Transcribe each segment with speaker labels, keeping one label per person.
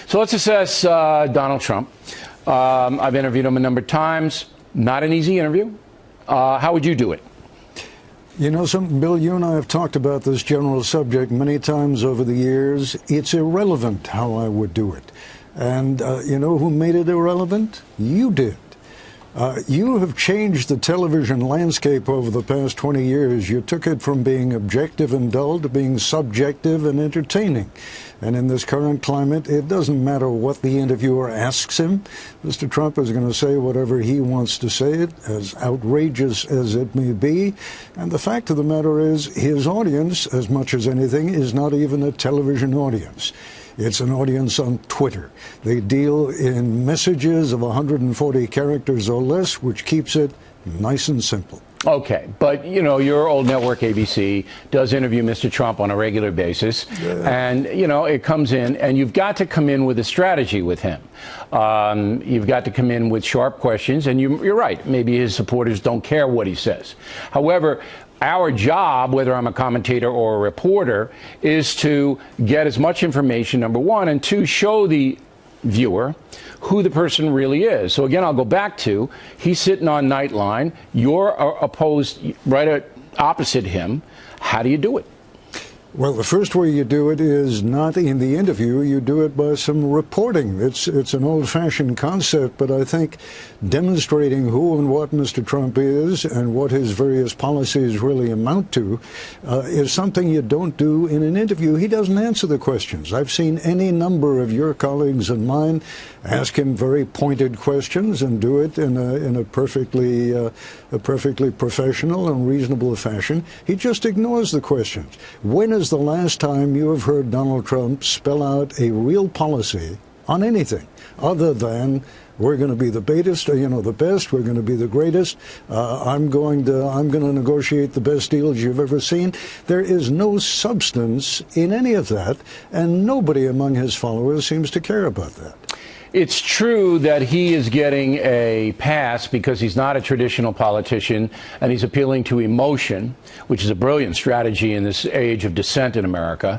Speaker 1: So let's assess Donald Trump. I've interviewed him a number of times. Not an easy interview. How would you do it?
Speaker 2: You know something, Bill, you and I have talked about this general subject many times over the years. It's irrelevant how I would do it. And you know who made it irrelevant? You did. You have changed the television landscape over the past 20 years. You took it from being objective and dull to being subjective and entertaining. And in this current climate, it doesn't matter what the interviewer asks him. Mr. Trump is going to say whatever he wants to say, it as outrageous as it may be. And the fact of the matter is, his audience, as much as anything, is not even a television audience. It's an audience on Twitter. They deal in messages of 140 characters or less, which keeps it nice and simple.
Speaker 1: Okay, but you know, your old network ABC does interview Mr. Trump on a regular basis, and you know, it comes in, and you've got to come in with a strategy with him. You've got to come in with sharp questions, and you're right, maybe his supporters don't care what he says. However, our job, whether I'm a commentator or a reporter, is to get as much information, number one, and two, show the viewer who the person really is. So again, I'll go back to, he's sitting on Nightline, you're opposed right opposite him. How do you do it?
Speaker 2: Well, the first way you do it is not in the interview. You do it by some reporting. It's an old-fashioned concept, but I think demonstrating who and what Mr. Trump is and what his various policies really amount to is something you don't do in an interview. He doesn't answer the questions. I've seen any number of your colleagues and mine ask him very pointed questions and do it in a perfectly professional and reasonable fashion. He just ignores the questions. When is the last time you have heard Donald Trump spell out a real policy on anything other than we're going to be the best, we're going to be the greatest, I'm going to negotiate the best deals you've ever seen? There is no substance in any of that, and nobody among his followers seems to care about that.
Speaker 1: It's true that he is getting a pass because he's not a traditional politician and he's appealing to emotion, which is a brilliant strategy in this age of dissent in America.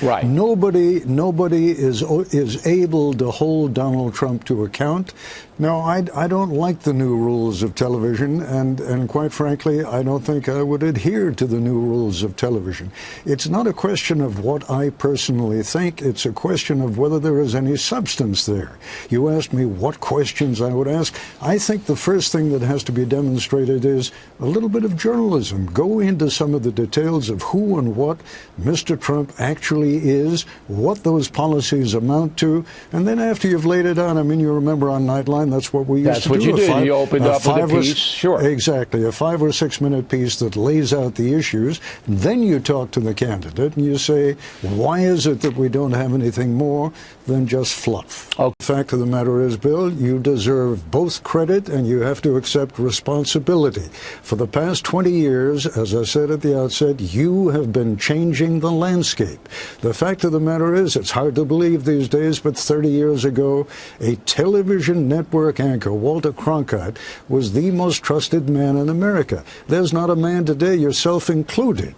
Speaker 1: Right.
Speaker 2: Nobody is able to hold Donald Trump to account. No, I don't like the new rules of television, and quite frankly, I don't think I would adhere to the new rules of television. It's not a question of what I personally think. It's a question of whether there is any substance there. You asked me what questions I would ask. I think the first thing that has to be demonstrated is a little bit of journalism. Go into some of the details of who and what Mr. Trump actually is, what those policies amount to, and then after you've laid it out, I mean, you remember on Nightline, that's what we used to do.
Speaker 1: That's what you did. You opened up with a piece. Sure.
Speaker 2: Exactly. A 5 or 6 minute piece that lays out the issues. Then you talk to the candidate and you say, why is it that we don't have anything more than just fluff?
Speaker 1: Okay.
Speaker 2: The fact of the matter is, Bill, you deserve both credit and you have to accept responsibility. For the past 20 years, as I said at the outset, you have been changing the landscape. The fact of the matter is, it's hard to believe these days, but 30 years ago, a television network anchor, Walter Cronkite, was the most trusted man in America. There's not a man today, yourself included,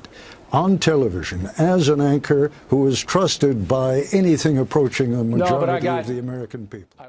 Speaker 2: on television as an anchor who is trusted by anything approaching a majority of the American people.